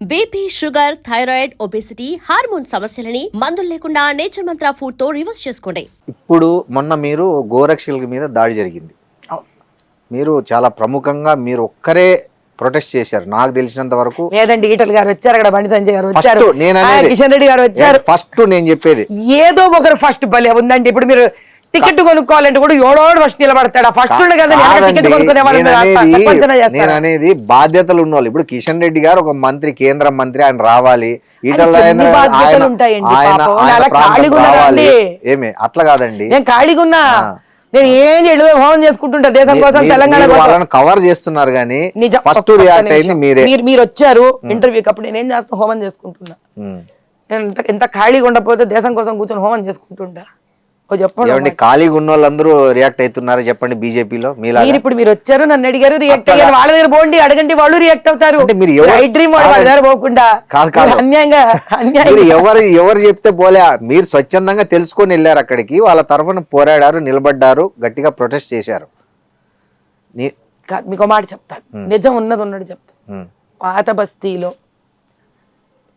BP, sugar, thyroid, obesity, hormone సమస్యలని మందులు లేకుండా నేచర్ మంత్ర ఫుడ్ తో రివర్స్ చేసుకోండి. ఇప్పుడు మొన్న మీరు గోరక్షల మీద దాడి జరిగింది. మీరు చాలా ప్రముఖంగా మీరు ఒక్కరే ప్రొటెస్ట్ చేశారు నాకు తెలిసినంత వరకు. లేదండి, ఈటల్ గారు వచ్చారు, అక్కడ బండి సంజయ్ గారు వచ్చారు, కిషన్ రెడ్డి గారు వచ్చారు. ఫస్ట్ నేను చెప్పేది ఏదో ఒకరు ఫస్ట్ భలే ఉందండి. ఇప్పుడు మీరు టికెట్ కొనుక్కోవాలంటే కూడా ఎవడోడు ఫస్ట్ నిలబడతాడు. ఫస్ట్ టికెట్ నేను అనేది బాధ్యతలు ఉన్నవాళ్ళు. ఇప్పుడు కిషన్ రెడ్డి గారు ఒక మంత్రి, కేంద్ర మంత్రి, ఆయన రావాలి. ఏమి అట్లా కాదండి, నేను ఖాళీగా ఉన్నా, నేను ఏం చేయలేదు, హోమం చేసుకుంటుంటా దేశం కోసం, తెలంగాణ కవర్ చేస్తున్నారు. కానీ ఫస్ట్ రియాక్ట్ అయింది మీరే. మీరు వచ్చారు ఇంటర్వ్యూకి, అప్పుడు నేను ఏం చేస్తున్నా, హోమం చేసుకుంటున్నా. నేను ఎంత ఖాళీగా ఉండకపోతే దేశం కోసం కూర్చొని హోమం చేసుకుంటుంటా. చెప్పండి, ఖాళీగా ఉన్న వాళ్ళందరూ రియాక్ట్ అవుతున్నారు చెప్పండి బీజేపీలో. ఇప్పుడు మీరు వచ్చారు, నన్ను అడిగారు, రియాక్ట్ అయ్యారు. వాళ్ళ దగ్గర పోండి, అడగండి, వాళ్ళు రియాక్ట్ అవుతారు. ఎవరు చెప్తే పోలే, మీరు స్వచ్ఛందంగా తెలుసుకొని వెళ్ళారు అక్కడికి, వాళ్ళ తరఫున పోరాడారు, నిలబడ్డారు, గట్టిగా ప్రొటెస్ట్ చేశారు. మీకు మాట చెప్తాను, నిజం ఉన్నది చెప్తాను. పాత బస్తీలో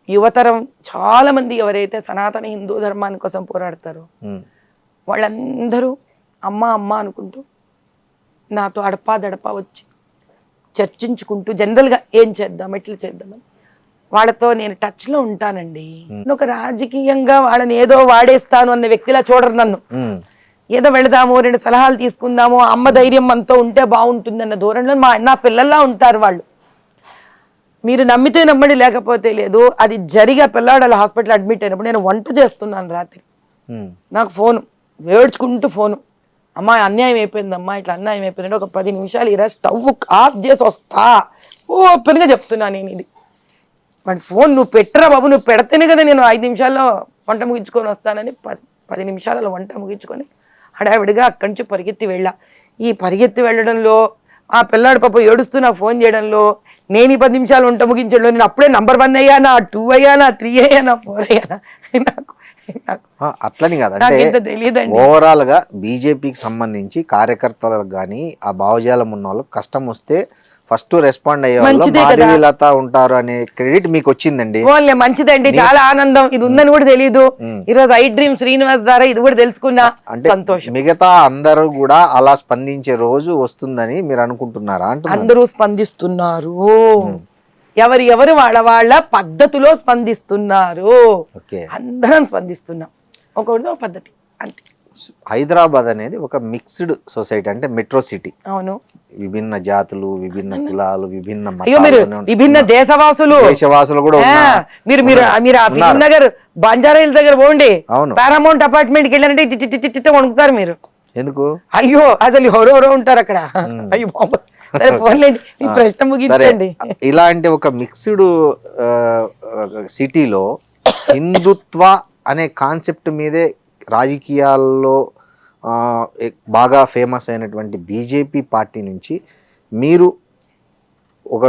యువతరం చాలా మంది ఎవరైతే సనాతన హిందూ ధర్మాన్ని కోసం పోరాడతారో వాళ్ళందరూ అమ్మ అమ్మ అనుకుంటూ నాతో అడపా వచ్చి చర్చించుకుంటూ జనరల్గా ఏం చేద్దాం, ఎట్లా చేద్దామని వాళ్ళతో నేను టచ్లో ఉంటానండి. ఒక రాజకీయంగా వాళ్ళని ఏదో వాడేస్తాను అన్న వ్యక్తిలా చూడరు నన్ను. ఏదో వెళదాము, 2 సలహాలు తీసుకుందాము, అమ్మ ధైర్యం మనతో ఉంటే బాగుంటుంది అన్న ధోరణిలో నా పిల్లల్లా ఉంటారు వాళ్ళు. మీరు నమ్మితే నమ్మడి, లేకపోతే లేదు. అది జరిగా పిల్లాడు అలా హాస్పిటల్ అడ్మిట్ అయినప్పుడు నేను వంట చేస్తున్నాను రాత్రి, నాకు ఫోను వేడ్చుకుంటూ ఫోను, అమ్మా అన్యాయం అయిపోయిందమ్మా, ఇట్లా అన్యాయం అయిపోయిందంటే ఒక 10 నిమిషాలు ఇలా స్టవ్ ఆఫ్ చేసి వస్తా ఓపెన్గా చెప్తున్నా నేను. ఇది వాడి ఫోన్, నువ్వు పెట్టరా బాబు, నువ్వు పెడితేనే కదా నేను 5 నిమిషాల్లో వంట ముగించుకొని వస్తానని 10 నిమిషాలలో వంట ముగించుకొని హడావిడిగా అక్కడి నుంచి పరిగెత్తి వెళ్ళా. ఈ పరిగెత్తి వెళ్ళడంలో ఆ పిల్లాడు పాప ఏడుస్తూ నాకు ఫోన్ చేయడంలో, నేను ఈ 10 నిమిషాలు వంట ముగించడంలో నేను అప్పుడే నంబర్ 1 అయ్యానా, 2 అయ్యానా, 3 అయ్యానా, 4 అయ్యానా, అట్లని కాదంటే ఓవరాల్ గా బీజేపీకి సంబంధించి కార్యకర్తలకు కానీ ఆ భావజాలం ఉన్న వాళ్ళకి కష్టం వస్తే ఫస్ట్ రెస్పాండ్ అయ్యే మాధవీలత ఉంటారు అనే క్రెడిట్ మీకు వచ్చిందండి. మంచిదండి, చాలా ఆనందం. ఇది ఉందని కూడా తెలియదు. ఈ రోజు ఐ డ్రీమ్ శ్రీనివాస్ ద్వారా ఇది కూడా తెలుసుకున్నా, అంటే సంతోషం. మిగతా అందరూ కూడా అలా స్పందించే రోజు వస్తుందని మీరు అనుకుంటున్నారా? అంటే అందరూ స్పందిస్తున్నారు, ఎవరు వాళ్ళ పద్ధతిలో స్పందిస్తున్నారు. అందరం స్పందిస్తున్నాం, ఒకరితో పద్ధతి అంతే. హైదరాబాద్ అనేది ఒక మిక్స్డ్ సొసైటీ, అంటే మెట్రో సిటీ. అవును, విభిన్న జాతులు, విభిన్న కులాలు, విభిన్న దేశవాసులు కూడా మీరు నగర్ బంజారా హిల్స్ దగ్గర పోండి, పారామౌంట్ అపార్ట్మెంట్కి వెళ్ళారంటే చిట్ట వణుకుతారు మీరు. ఎందుకు? అయ్యో అసలు ఎవరెవరో ఉంటారు అక్కడ. అయ్యో సరే పోన్లేండి, ఈ ప్రశ్న ముగించండి. ఇలాంటి ఒక మిక్స్డ్ సిటీలో హిందుత్వ అనే కాన్సెప్ట్ మీదే రాజకీయాల్లో బాగా ఫేమస్ అయినటువంటి బీజేపీ పార్టీ నుంచి మీరు ఒక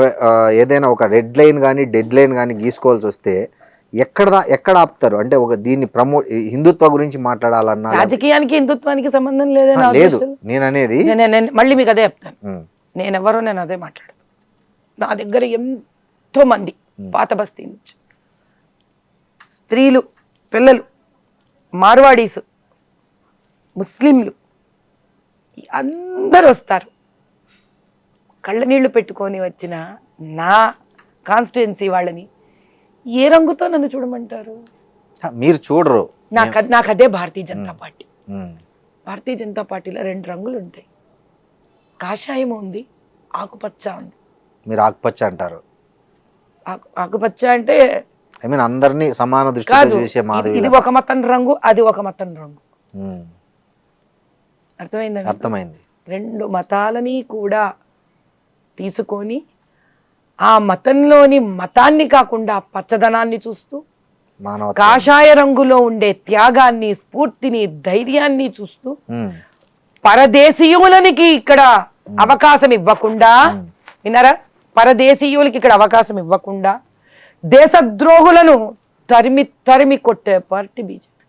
ఏదైనా ఒక రెడ్ లైన్ కానీ డెడ్ లైన్ కానీ గీసుకోవాల్సి వస్తే ఎక్కడ ఆపుతారు? అంటే ఒక దీన్ని హిందుత్వ గురించి మాట్లాడాలన్నా, రాజకీయానికి హిందుత్వానికి సంబంధం లేదు. నేను అనేది మళ్ళీ మీకు అదే చెప్తాను, నేను అదే మాట్లాడతాను. నా దగ్గర ఎంతో మంది పాత బస్తీ నుంచి స్త్రీలు, పిల్లలు, మార్వాడీస్, ముస్లింలు అందరూ వస్తారు. కళ్ళ నీళ్లు పెట్టుకొని వచ్చిన నా కాన్స్టిట్యుయెన్సీ వాళ్ళని ఏ రంగుతో నన్ను చూడమంటారు? మీరు చూడరు. నాకు అదే భారతీయ జనతా పార్టీ. భారతీయ జనతా పార్టీలో 2 రంగులు ఉంటాయి, కాషాయం ఉంది, ఆకుపచ్చ ఉంది. మీరు ఆకుపచ్చ అంటారు? ఆకుపచ్చ అంటే ఐ మీన్ అందరినీ సమాన దృష్టితో చూసే మాధవి. ఇది ఒక మతం రంగు, అది ఒక మతం రంగు. అర్థమైంది? అర్థమైంది. 2 మతాలని కూడా తీసుకొని ఆ మతంలోని మతాన్ని కాకుండా పచ్చదనాన్ని చూస్తూ, కాషాయ రంగులో ఉండే త్యాగాన్ని, స్ఫూర్తిని, ధైర్యాన్ని చూస్తూ, పరదేశీయులకి ఇక్కడ అవకాశం ఇవ్వకుండా, విన్నారా, పరదేశీయులకి ఇక్కడ అవకాశం ఇవ్వకుండా దేశద్రోహులను తరిమి కొట్టే పార్టీ బీజేపీ.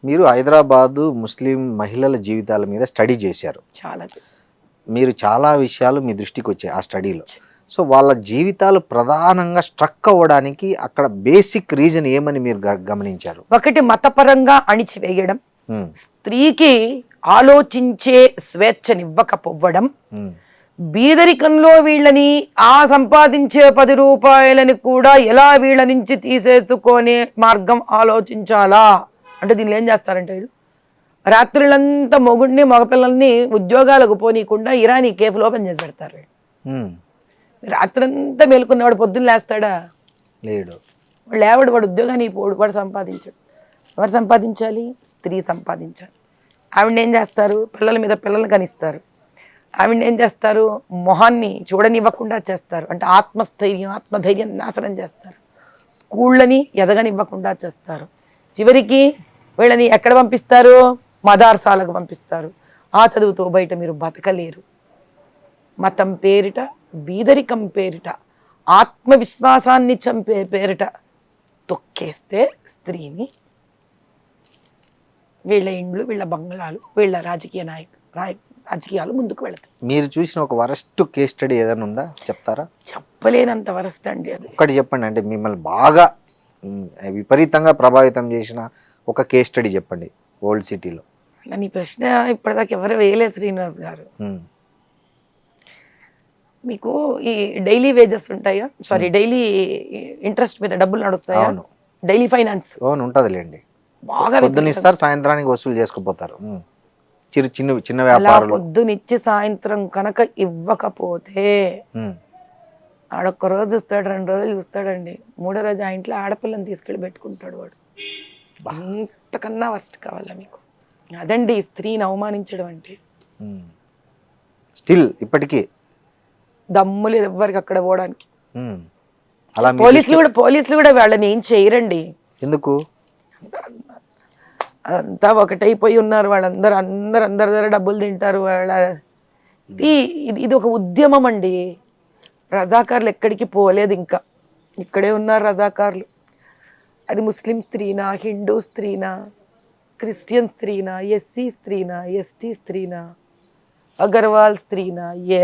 మీరు హైదరాబాదు ముస్లిం మహిళల జీవితాల మీద స్టడీ చేశారు, చాలా చేశారు. మీరు చాలా విషయాలు మీ దృష్టికి వచ్చాయి ఆ స్టడీలో. సో వాళ్ళ జీవితాలు ప్రధానంగా స్ట్రక్ అవ్వడానికి అక్కడ బేసిక్ రీజన్ ఏమని మీరు గమనించారు? ఒకటి మతపరంగా అణిచివేయడం, ఉమ్, స్త్రీకి ఆలోచించే స్వేచ్ఛనివ్వకపోవడం, ఉమ్, బీదరికంలో వీళ్ళని ఆ సంపాదించే 10 రూపాయలని కూడా ఎలా వీళ్ళ నుంచి తీసేసుకునే మార్గం ఆలోచించాలా అంటే దీనిలో ఏం చేస్తారంటే వీళ్ళు రాత్రులంతా మొగుడిని మగపిల్లల్ని ఉద్యోగాలకు పోనీయకుండా ఇరానీ కేఫ్లు ఓపెన్ చేసి పెడతారు. ఉమ్, రాత్రంతా మేలుకున్నవాడు పొద్దున్న లేస్తాడా? లేడు. వాడు ఉద్యోగానికి పోడు, వాడు సంపాదించాడు. ఎవరు సంపాదించాలి? స్త్రీ సంపాదించాలి. ఆవిడని ఏం చేస్తారు? పిల్లల మీద పిల్లల్ని కనిస్తారు. ఆవిడని ఏం చేస్తారు? మొహాన్ని చూడనివ్వకుండా చేస్తారు. అంటే ఆత్మధైర్యం నాశనం చేస్తారు. స్కూళ్ళని ఎదగనివ్వకుండా చేస్తారు. చివరికి వీళ్ళని ఎక్కడ పంపిస్తారు? మదార్సాలకు పంపిస్తారు. ఆ చదువుతో బయట మీరు బతకలేరు. మతం పేరిట, బీదరికం పేరిట, ఆత్మవిశ్వాసాన్ని చంపే పేరిట తొక్కేస్తే స్త్రీని వీళ్ళ ఇండ్లు, వీళ్ళ బంగ్లాలు, వీళ్ళ రాజకీయాలు ముందుకు వెళతాయి. మీరు చూసిన ఒక వరస్ట్ కేస్ స్టడీ ఏదైనా ఉందా? చెప్తారా? చెప్పలేనంత వరస్ట్ అండి అది. ఒక్కటి చెప్పండి. అంటే మిమ్మల్ని బాగా విపరీతంగా ప్రభావితం చేసిన ఒక కేస్ స్టడీ చెప్పండి ఓల్డ్ సిటీలో. నీ ప్రశ్న ఇప్పటిదాకా ఎవరు వేయలేదు శ్రీనివాస్ గారు. మీకు ఈ డైలీ వేజెస్ ఉంటాయా? సారీ, డైలీ ఇంట్రెస్ట్ మీద డబ్బులు నడుస్తాయా? డైలీ ఫైనాన్స్ అవును, ఉంటదిలేండి. బాగా పొద్దునిస్తారు, సాయంత్రానికి వసూలు చేసుకుపోతారు. చిన్న వ్యాపారాలు పొద్దునిచ్చి సాయంత్రం కనుక ఇవ్వకపోతే ఆడొక్క రోజు చూస్తాడు, 2 రోజులు చూస్తాడండి. 3వ రోజు ఆ ఇంట్లో ఆడపిల్లని తీసుకెళ్ళి పెట్టుకుంటాడు వాడు. ఇంతకన్నా వర్స్ట్ కావాలా మీకు? అదండి స్త్రీని అవమానించడం అంటే. స్టిల్ ఇప్పటికీ దమ్ము లేదు ఎవ్వరికి అక్కడ పోవడానికి. అలా పోలీసులు కూడా వాళ్ళని ఏం చేయరండి. ఎందుకు? అంతా ఒకటైపోయి ఉన్నారు వాళ్ళందరూ. అందరి దగ్గర డబ్బులు తింటారు. ఇది ఒక ఉద్యమం అండి. రజాకార్లు ఎక్కడికి పోలేదు, ఇంకా ఇక్కడే ఉన్నారు రజాకార్లు. అది ముస్లిం స్త్రీనా, హిందూ స్త్రీనా, క్రిస్టియన్ స్త్రీనా, ఎస్సీ స్త్రీనా, ఎస్టీ స్త్రీనా, అగర్వాల్ స్త్రీనా, ఏ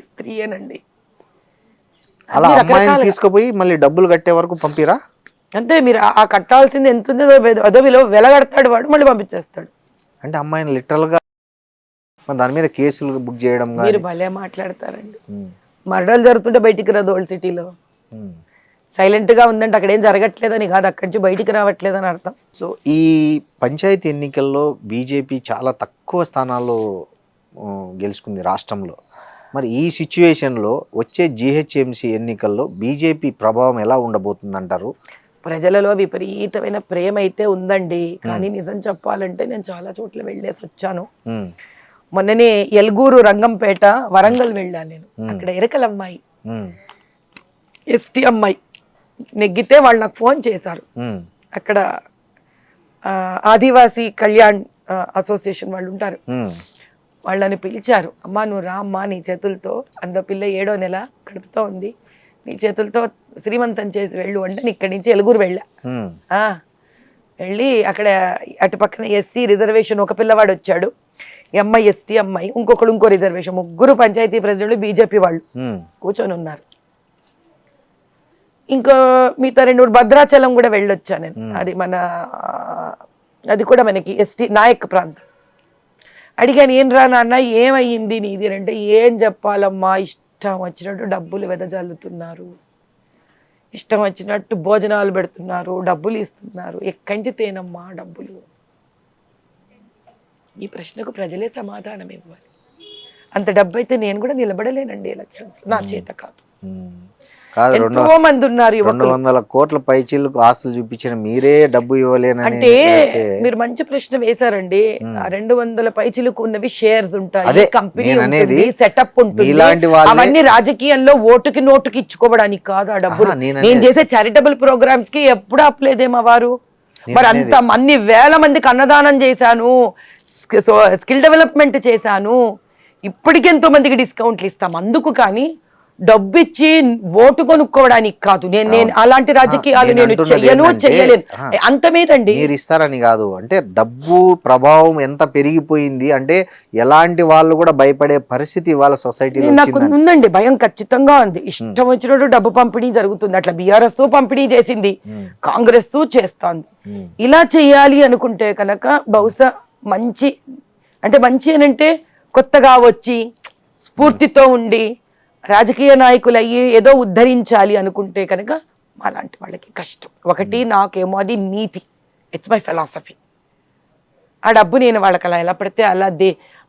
స్త్రీయేనండి. అలా అమ్మాయిని తీసుకుపోయి మళ్ళీ డబ్బులు కట్టే వరకు పంపిరా? అంతే. మీరు ఆ కట్టాల్సింది ఎంత ఉందో అదో వెలగడతాడు వాడు, మళ్ళీ పంపించేస్తాడు. అంటే అమ్మాయిని లిటరల్ గా దాని మీద కేసులు బుక్ చేయడం. మీరు భలే మాట్లాడతారండి. మర్డర్లు జరుగుతుంటే బయటికి రాదు ఓల్డ్ సిటీలో. సైలెంట్ గా ఉందంటే అక్కడ ఏం జరగట్లేదని కాదు, అక్కడి నుంచి బయటికి రావట్లేదని అర్థం. సో ఈ పంచాయతీ ఎన్నికల్లో బీజేపీ చాలా తక్కువ స్థానాల్లో గెలుచుకుంది రాష్ట్రంలో. మరి ఈ సిచ్యువేషన్లో వచ్చే జిహెచ్ఎంసీ ఎన్నికల్లో బీజేపీ ప్రభావం ఎలా ఉండబోతుందంటారు? ప్రజలలో విపరీతమైన ప్రేమ అయితే ఉందండి. కానీ నిజం చెప్పాలంటే నేను చాలా చోట్ల వెళ్ళేసి వచ్చాను. మొన్ననే ఎల్గూరు, రంగంపేట, వరంగల్ వెళ్ళాను నేను. అక్కడ ఎరకల అమ్మాయి, ఎస్టీ అమ్మాయి నెగ్గితే వాళ్ళు నాకు ఫోన్ చేశారు. అక్కడ ఆదివాసీ కళ్యాణ్ అసోసియేషన్ వాళ్ళు ఉంటారు, వాళ్ళని పిలిచారు. అమ్మా నువ్వు రా అమ్మా, నీ చేతులతో, అందులో పిల్ల 7వ నెల కడుపుతో ఉంది, నీ చేతులతో శ్రీమంతం చేసి వెళ్ళు అంటే ఇక్కడి నుంచి ఎలుగురు వెళ్ళా. వెళ్ళి అక్కడ అటు పక్కన ఎస్సీ రిజర్వేషన్ ఒక పిల్లవాడు వచ్చాడు, అమ్మాయి ఎస్టీ అమ్మాయి, ఇంకో రిజర్వేషన్, 3 పంచాయతీ ప్రెసిడెంట్లు బీజేపీ వాళ్ళు కూర్చొని ఉన్నారు. ఇంకో మిగతా 2 భద్రాచలం కూడా వెళ్ళొచ్చా నేను. అది కూడా మనకి ఎస్టీ నాయక్ ప్రాంతం. అడిగాను, ఏం రా నాన్న ఏమయ్యింది నీది అంటే, ఏం చెప్పాలమ్మా, ఇష్టం వచ్చినట్టు డబ్బులు వెదజల్లుతున్నారు, ఇష్టం వచ్చినట్టు భోజనాలు పెడుతున్నారు, డబ్బులు ఇస్తున్నారు, ఎక్కడి నుంచి తేనమ్మా డబ్బులు? ఈ ప్రశ్నకు ప్రజలే సమాధానం ఇవ్వాలి. అంత డబ్బు అయితే నేను కూడా నిలబడలేనండి ఎలక్షన్స్, నా చేత కాదు. ఎంతో మంది ఉన్నారు. 200 కోట్ల పైచీలకు ఆస్తులు చూపించిన మీరే డబ్బు ఇవ్వలేని అంటే మీరు మంచి ప్రశ్న వేశారండి. 200 పైచీలకు ఉన్నవి షేర్స్ ఉంటాయి, కంపెనీ ఉంటుంది, సెటప్ ఉంటుంది. అవన్నీ రాజకీయంలో ఓటుకి నోటుకి ఇచ్చుకోవడానికి కాదు ఆ డబ్బులు. నేను చేసే చారిటబుల్ ప్రోగ్రామ్స్ కి ఎప్పుడు అప్పలేదేమో వారు. మరి అంత అన్ని వేల మందికి అన్నదానం చేశాను, స్కిల్ డెవలప్మెంట్ చేశాను, ఇప్పటికెంతో మందికి డిస్కౌంట్లు ఇస్తాం అందుకు. కానీ డబ్బిచ్చి ఓటు కొనుక్కోవడానికి కాదు. నేను అలాంటి రాజకీయాలు నేను చెయ్యలేను. అంత మీదండి మీరు ఇస్తారని కాదు, అంటే డబ్బు ప్రభావం ఎంత పెరిగిపోయింది అంటే ఎలాంటి వాళ్ళు కూడా భయపడే పరిస్థితి వాళ్ళ సొసైటీలో నాకు ఉందండి, భయం ఖచ్చితంగా ఉంది. ఇష్టం వచ్చినట్టు డబ్బు పంపిణీ జరుగుతుంది. అట్లా బీఆర్ఎస్ పంపిణీ చేసింది, కాంగ్రెస్ చేస్తోంది. ఇలా చెయ్యాలి అనుకుంటే కనుక బహుశా మంచి అంటే కొత్తగా వచ్చి స్ఫూర్తితో ఉండి రాజకీయ నాయకులు అయ్యి ఏదో ఉద్ధరించాలి అనుకుంటే కనుక అలాంటి వాళ్ళకి కష్టం. ఒకటి నాకేమో అది నీతి, ఇట్స్ మై ఫిలాసఫీ. ఆ డబ్బు నేను వాళ్ళకి అలా ఎలా పడితే అలా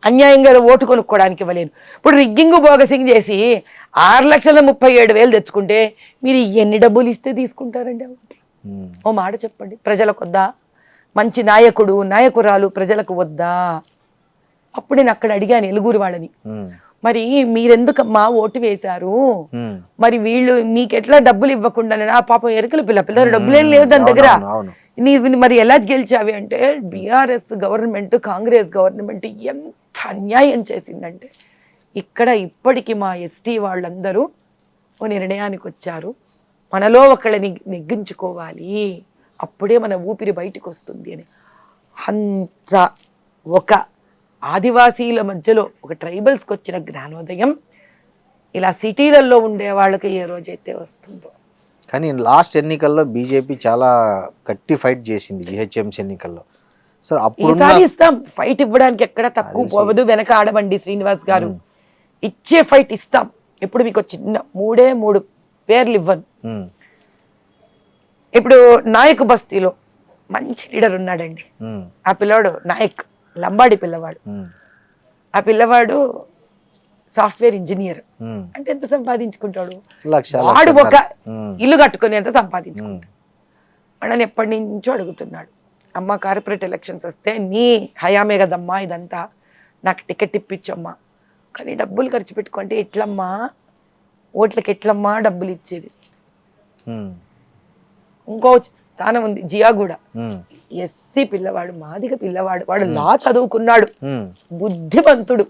అన్యాయంగా ఓటు కొనుక్కోవడానికి ఇవ్వలేను. ఇప్పుడు రిగ్గింగ్ బోగసింగ్ చేసి 6,37,000 తెచ్చుకుంటే మీరు ఎన్ని డబ్బులు ఇస్తే తీసుకుంటారండి? ఓ మాట చెప్పండి, ప్రజలకు వద్దా? మంచి నాయకురాలు ప్రజలకు వద్దా? అప్పుడు నేను అక్కడ అడిగాను ఎలుగురు వాళ్ళని, మరి మీరెందుకమ్మా ఓటు వేశారు, మరి వీళ్ళు మీకెట్లా డబ్బులు ఇవ్వకుండా? ఆ పాపం ఎరుకల పిల్ల డబ్బులేం లేవు దాని దగ్గర, మరి ఎలా గెలిచావి అంటే బీఆర్ఎస్ గవర్నమెంట్ కాంగ్రెస్ గవర్నమెంట్ ఎంత అన్యాయం చేసిందంటే ఇక్కడ ఇప్పటికీ మా ఎస్టీ వాళ్ళందరూ ఓ నిర్ణయానికి వచ్చారు, మనలో ఒకళ్ళని నెగ్గించుకోవాలి, అప్పుడే మన ఊపిరి బయటకు వస్తుంది అని. అంత ఒక ఆదివాసీల మధ్యలో ఒక ట్రైబల్స్కి వచ్చిన జ్ఞానోదయం ఇలా సిటీలలో ఉండే వాళ్ళకి ఏ రోజైతే వస్తుందో. కానీ లాస్ట్ ఎన్నికల్లో బీజేపీ చాలా గట్టి ఫైట్ చేసింది జిహెచ్ఎంసీ ఎన్నికల్లో. సో అప్పుడు ఈసారి ఇస్తాం, ఫైట్ ఇవ్వడానికి ఎక్కడ తక్కువ పోవదు, వెనక ఆడవండి శ్రీనివాస్ గారు, ఇచ్చే ఫైట్ ఇస్తాం. ఇప్పుడు మీకు చిన్న 3 పేర్లు ఇవ్వను. ఇప్పుడు నాయక్ బస్తీలో మంచి లీడర్ ఉన్నాడండి, ఆ పిల్లవాడు నాయక్, లంబాడి పిల్లవాడు. ఆ పిల్లవాడు సాఫ్ట్వేర్ ఇంజనీర్. అంటే ఎంత సంపాదించుకుంటాడు? వాడు ఒక ఇల్లు కట్టుకుని ఎంత సంపాదించుకుంటాడు? వాడని ఎప్పటి నుంచో అడుగుతున్నాడు, అమ్మ కార్పొరేట్ ఎలక్షన్స్ వస్తే నీ హయామే కదమ్మా ఇదంతా, నాకు టికెట్ ఇప్పించమ్మా, కానీ డబ్బులు ఖర్చు పెట్టుకుంటే ఎట్లమ్మా, ఓట్లకి ఎట్లమ్మా డబ్బులు ఇచ్చేది? ఇంకో స్థానం ఉంది జియాగూడ, ఎస్సీ పిల్లవాడు, మాదిగ పిల్లవాడు, వాడు లా చదువుకున్నాడు, బుద్ధిమంతుడు,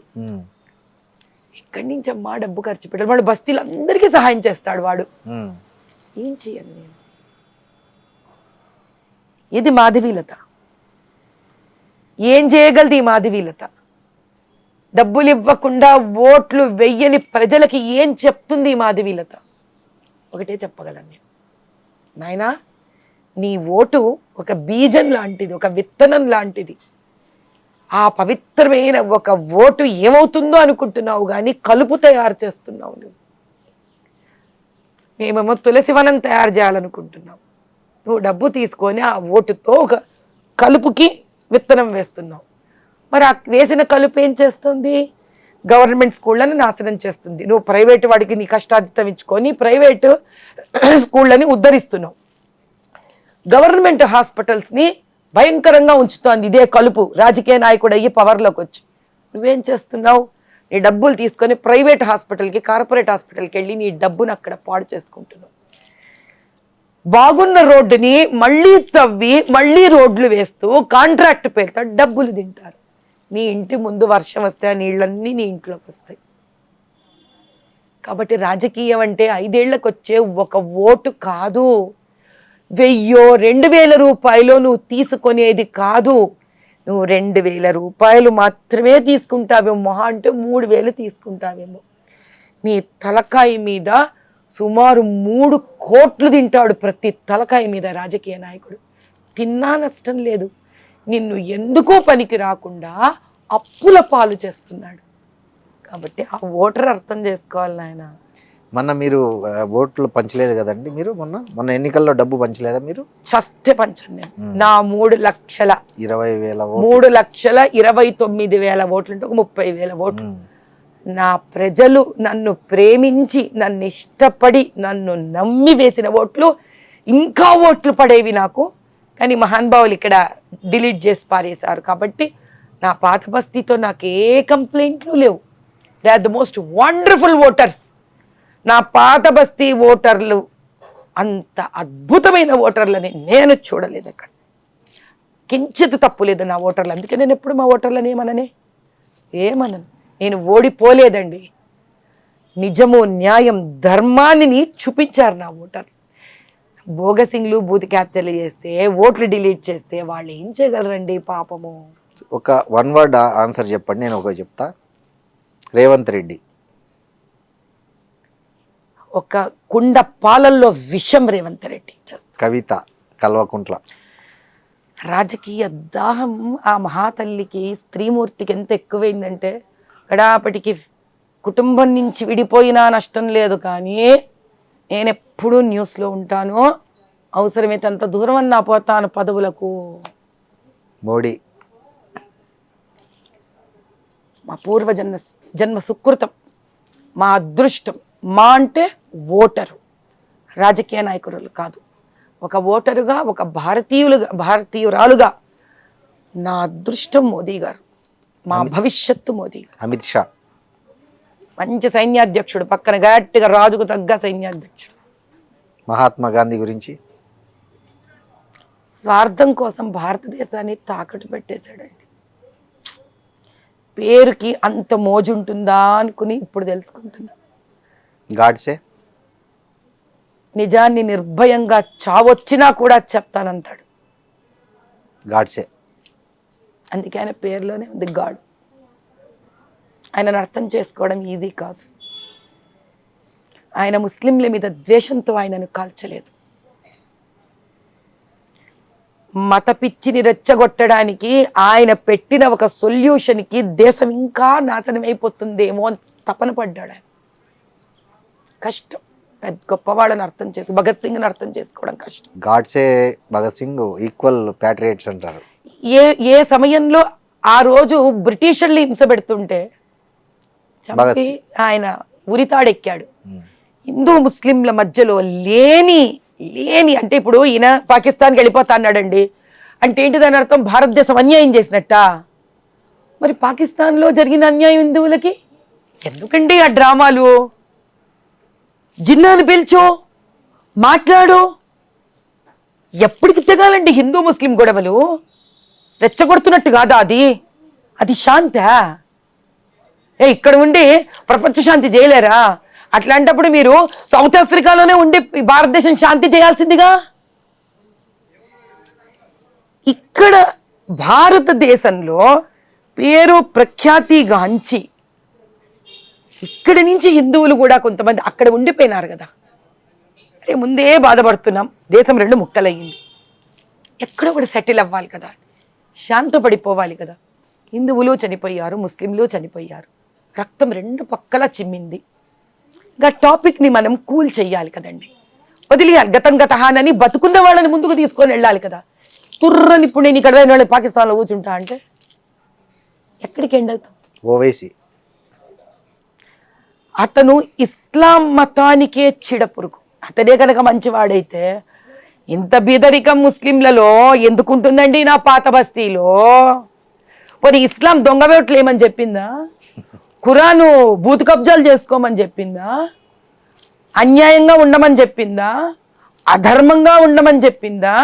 ఎక్కడి నుంచి అమ్మా డబ్బు ఖర్చు పెట్టాడు? వాడు బస్తీలు అందరికీ సహాయం చేస్తాడు. వాడు ఏం చేయను నేను? ఇది మాధవీలత. ఏం చేయగలది ఈ మాధవీలత? డబ్బులు ఇవ్వకుండా ఓట్లు వెయ్యని ప్రజలకి ఏం చెప్తుంది ఈ మాధవీలత? ఒకటే చెప్పగలను నేను, నాయనా నీ ఓటు ఒక బీజం లాంటిది, ఒక విత్తనం లాంటిది. ఆ పవిత్రమైన ఒక ఓటు ఏమవుతుందో అనుకుంటున్నావు కానీ కలుపు తయారు చేస్తున్నావు నువ్వు. మేమేమో తులసివనం తయారు చేయాలనుకుంటున్నావు, నువ్వు డబ్బు తీసుకొని ఆ ఓటుతో ఒక కలుపుకి విత్తనం వేస్తున్నావు. మరి ఆ వేసిన కలుపు ఏం చేస్తుంది? గవర్నమెంట్ స్కూళ్ళని నాశనం చేస్తుంది. నువ్వు ప్రైవేటు వాడికి నీ కష్టార్జితం ఇచ్చుకొని ప్రైవేటు స్కూళ్ళని ఉద్ధరిస్తున్నావు. గవర్నమెంట్ హాస్పిటల్స్ని భయంకరంగా ఉంచుతోంది ఇదే కలుపు. రాజకీయ నాయకుడు అయ్యి పవర్లోకి వచ్చి నువ్వేం చేస్తున్నావు? నీ డబ్బులు తీసుకొని ప్రైవేట్ హాస్పిటల్కి, కార్పొరేట్ హాస్పిటల్కి వెళ్ళి నీ డబ్బును అక్కడ పాడు చేసుకుంటున్నావు. బాగున్న రోడ్డుని మళ్ళీ తవ్వి మళ్ళీ రోడ్లు వేస్తూ కాంట్రాక్ట్ పేరుతో డబ్బులు తింటారు. నీ ఇంటి ముందు వర్షం వస్తే ఆ నీళ్ళన్నీ నీ ఇంట్లోకి వస్తాయి. కాబట్టి రాజకీయం అంటే 5 ఏళ్లకు వచ్చే ఒక ఓటు కాదు, 1000-2000 రూపాయలు నువ్వు తీసుకునేది కాదు. నువ్వు 2000 రూపాయలు మాత్రమే తీసుకుంటావేమో, మహా అంటే 3000 తీసుకుంటావేమో. నీ తలకాయ మీద సుమారు 3 కోట్లు తింటాడు ప్రతి తలకాయ మీద రాజకీయ నాయకుడు. తిన్నా నష్టం లేదు, నిన్ను ఎందుకో పనికి రాకుండా అప్పుల పాలు చేస్తున్నాడు. కాబట్టి ఆ ఓటర్ అర్థం చేసుకోవాలి నాయన. మొన్న మీరు ఓట్లు పంచలేదు కదండి, మీరు మొన్న ఎన్నికల్లో డబ్బు పంచలేదా మీరు? చస్తే పంచను నేను. నా 3,20,000 3,29,000 ఓట్లు అంటే ఒక 30,000 ఓట్లు. నా ప్రజలు నన్ను ప్రేమించి, నన్ను ఇష్టపడి, నన్ను నమ్మి వేసిన ఓట్లు ఇంకా ఓట్లు పడేవి నాకు. కానీ మహానుభావులు ఇక్కడ డిలీట్ చేసి పారేశారు. కాబట్టి నా పాత బస్తీతో నాకు ఏ కంప్లైంట్లు లేవు. They are the most wonderful voters. నా పాత బస్తీ ఓటర్లు అంత అద్భుతమైన ఓటర్లని నేను చూడలేదు అక్కడ. కించిత్ తప్పు లేదు నా ఓటర్లు. అందుకే నేను ఎప్పుడు మా ఓటర్లని ఏమనను. నేను ఓడిపోలేదండి. నిజము, న్యాయం, ధర్మాన్ని చూపించారు నా ఓటర్. బోగసింగ్లు బూత్ క్యాప్చర్లు చేస్తే, ఓట్లు డిలీట్ చేస్తే వాళ్ళు ఏం చేయగలరండి పాపము. ఒక 1 word ఆన్సర్ చెప్పండి, నేను ఒక చెప్తా. రేవంత్ రెడ్డి. ఒక కుండ పాలల్లో విషం రేవంత్ రెడ్డి చేస్తారు. కవిత కల్వకుంట్ల. రాజకీయ దాహం ఆ మహాతల్లికి, స్త్రీమూర్తికి ఎంత ఎక్కువైందంటే గడాపటికి కుటుంబం నుంచి విడిపోయినా నష్టం లేదు, కానీ నేను ఎప్పుడూ న్యూస్లో ఉంటాను, అవసరమైతే అంత దూరం అన్నా పోతాను పదవులకు. మోడీ. మా జన్మ సుకృతం, మా అదృష్టం. మా అంటే ఓటరు, రాజకీయ నాయకులు కాదు. ఒక ఓటరుగా, ఒక భారతీయురాలుగా నా అదృష్టం మోదీ గారు, మా భవిష్యత్తు మోదీ. అమిత్ షా. మంచి సైన్యాధ్యక్షుడు, పక్కన గట్టిగా రాజుకు తగ్గ సైన్యాధ్యక్షుడు. మహాత్మా గాంధీ గురించి. స్వార్థం కోసం భారతదేశాన్ని తాకట్టు పెట్టేశాడండి. పేరుకి అంత మోజుంటుందా అనుకుని ఇప్పుడు తెలుసుకుంటున్నా. గాడ్సే. నిజాన్ని నిర్భయంగా చావొచ్చినా కూడా చెప్తానంటాడు. గాడ్సే. అందుకే ఆయన పేరులోనే ఉంది గాడ్. ఆయనను అర్థం చేసుకోవడం ఈజీ కాదు. ఆయన ముస్లింల మీద ద్వేషంతో ఆయనను కాల్చలేదు. మత పిచ్చిని రెచ్చగొట్టడానికి ఆయన పెట్టిన ఒక సొల్యూషన్కి దేశం ఇంకా నాశనం అయిపోతుందేమో అని తపన పడ్డాడు ఆయన. కష్టం. పెద్ద గొప్ప వాళ్ళని అర్థం చేసి, భగత్ సింగ్ని అర్థం చేసుకోవడం కష్టం. గాడ్సే భగత్ సింగ్ ఈక్వల్ ప్యాట్రియట్స్ అంటారు. ఏ సమయంలో ఆ రోజు బ్రిటిషర్లు హింస పెడుతుంటే చంపి ఆయన ఉరితాడెక్కాడు. హిందూ ముస్లింల మధ్యలో లేని అంటే ఇప్పుడు ఈయన పాకిస్తాన్కి వెళ్ళిపోతా అన్నాడండి, అంటే ఏంటి దాని అర్థం? భారతదేశం అన్యాయం చేసినట్ట. మరి పాకిస్తాన్లో జరిగిన అన్యాయం హిందువులకి ఎందుకండి ఆ డ్రామాలు? జిన్నాను పిలిచో మాట్లాడు. ఎప్పటికి తెగాలండి హిందూ ముస్లిం గొడవలు? రెచ్చగొడుతున్నట్టు కాదా అది శాంత? ఇక్కడ ఉండి ప్రపంచ శాంతి చేయలేరా? అట్లాంటప్పుడు మీరు సౌత్ ఆఫ్రికాలోనే ఉండి భారతదేశం శాంతి చేయాల్సిందిగా. ఇక్కడ భారతదేశంలో పేరు ప్రఖ్యాతిగాంచి ఇక్కడి నుంచి హిందువులు కూడా కొంతమంది అక్కడ ఉండిపోయినారు కదా. అరే ముందే బాధపడుతున్నాం, దేశం 2 ముక్కలయ్యింది, ఎక్కడో కూడా సెటిల్ అవ్వాలి కదా, శాంతపడిపోవాలి కదా. హిందువులు చనిపోయారు, ముస్లింలు చనిపోయారు, రక్తం 2 పక్కలా చిమ్మింది. ఇంకా టాపిక్ని మనం కూల్ చెయ్యాలి కదండి, వదిలేయాలి. గతానని బతుకున్న వాళ్ళని ముందుకు తీసుకొని వెళ్ళాలి కదా. తుర్రని ఇప్పుడు నేను ఇక్కడ వాళ్ళు పాకిస్తాన్లో కూర్చుంటా అంటే ఎక్కడికి ఎండ్ అవుతుంది? ఓవైసీ. అతను ఇస్లాం మతానికే చిడపురుగు. అతనే కనుక మంచివాడైతే ఇంత బీదరికం ముస్లింలలో ఎందుకుంటుందండి నా పాత బస్తీలో? పోనీ ఇస్లాం దొంగవేట్లు ఏమని చెప్పిందా? ఖురాను బూతు కబ్జాలు చేసుకోమని చెప్పిందా? అన్యాయంగా ఉండమని చెప్పిందా? అధర్మంగా ఉండమని చెప్పిందా?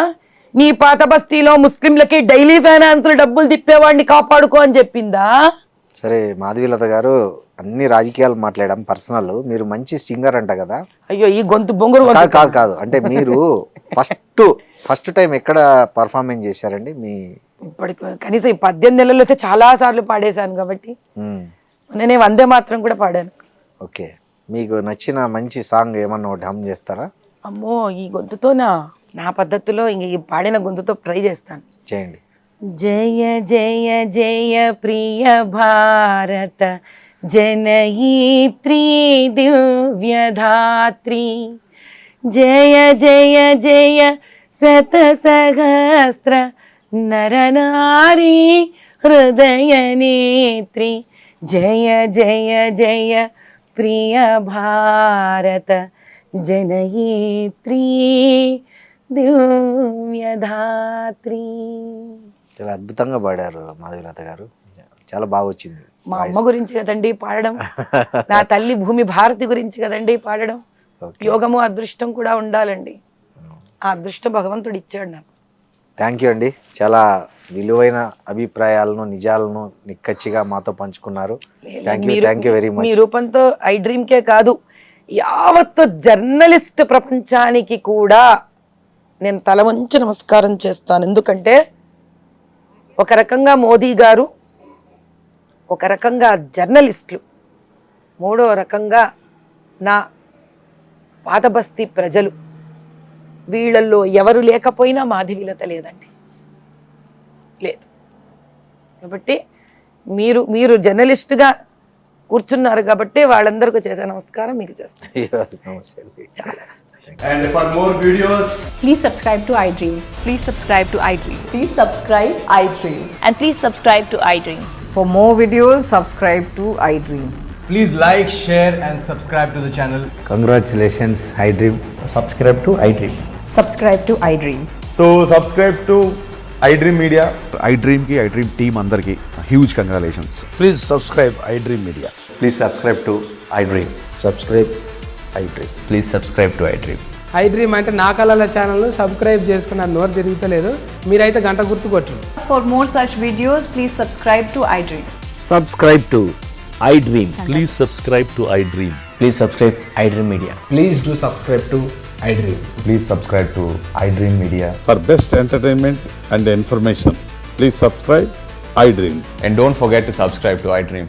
నీ పాత బస్తీలో ముస్లింలకి డైలీ ఫైనాన్స్లు డబ్బులు తిప్పేవాడిని కాపాడుకో అని చెప్పిందా? సరే మాధవీలత గారు, అన్ని రాజకీయాలు మాట్లాడాం, పర్సనల్. మీరు మంచి సింగర్ అంట కదా. అయ్యో ఈ గొంతు బొంగురు కాదు అంటే మీరు ఫస్ట్ టైం ఎక్కడ పర్ఫార్మెన్స్ చేశారండి? మీ ఇప్పటికి కనీసం ఈ 18 నెలల్లో అయితే చాలా సార్లు పాడేశాను కాబట్టి నేనే వందే మాత్రం కూడా పాడాను. ఓకే, మీకు నచ్చిన మంచి సాంగ్ ఏమన్నా ఒకటి హమ్ చేస్తారా? అమ్మో ఈ గొంతుతోనా? నా పద్ధతిలో ఇంక ఈ పాడిన గొంతుతో ట్రై చేస్తాను. చేయండి. జయ జయ జయ ప్రియ భారత జనయిత్రీ దివ్యధాత్రి, జయ జయ జయ శత సహస్ర నరనారీ హృదయ నేత్రి, జయ జయ జయ ప్రియ భారత జనయిత్రీ దివ్యధాత్రి. చాలా అద్భుతంగా పాడారు మాధవీలత గారు, చాలా బాగా వచ్చింది. మా అమ్మ గురించి కదండి పాడడం, నా తల్లి భూమి భారతి గురించి కదండి పాడడం. యోగము అదృష్టం కూడా ఉండాలండి. ఆ అదృష్టం భగవంతుడు ఇచ్చాడు నాకు. థ్యాంక్ యూ అండి, చాలా విలువైన అభిప్రాయాలను నిజాలను నిక్కచ్చిగా మాతో పంచుకున్నారు. Thank you very me much. రూపంతో ఐ డ్రీమ్కే కాదు, యావత్తు జర్నలిస్ట్ ప్రపంచానికి కూడా నేను తల వంచి నమస్కారం చేస్తాను. ఎందుకంటే ఒక రకంగా మోదీ గారు, ఒక రకంగా జర్నలిస్టులు, మూడో రకంగా నా పాతబస్తీ ప్రజలు, వీళ్ళల్లో ఎవరు లేకపోయినా మాధవీలత లేదండి, లేదు. కాబట్టి మీరు జర్నలిస్ట్గా కూర్చున్నారు కాబట్టి వాళ్ళందరికీ చేసే నమస్కారం మీకు చేస్తాను. నమస్తే అండి. చాలా సంతోషం. And for more videos, Please subscribe to iDream. Please subscribe to iDream. Please subscribe iDream. And please subscribe to iDream. For more videos, subscribe to iDream. please like, share, and subscribe to the channel. Congratulations, iDream. Subscribe to iDream. Subscribe to iDream. So subscribe to iDream Media. iDream ki iDream team అందరికి huge congratulations. Please subscribe iDream Media. Please subscribe to iDream. Subscribe iDream. Please subscribe to iDream. iDream అంటే నా కళల ఛానల్ను subscribe చేసుకున్న నోరు తిరుగుతలేదు, మీరైతే గంట గుర్తు కొట్టండి. For more such videos, please subscribe to iDream. Subscribe to iDream. Please subscribe to iDream. Please subscribe iDream Media. Please do subscribe to iDream. Please subscribe to iDream Media. For best entertainment and information, please subscribe iDream. And don't forget to subscribe to iDream.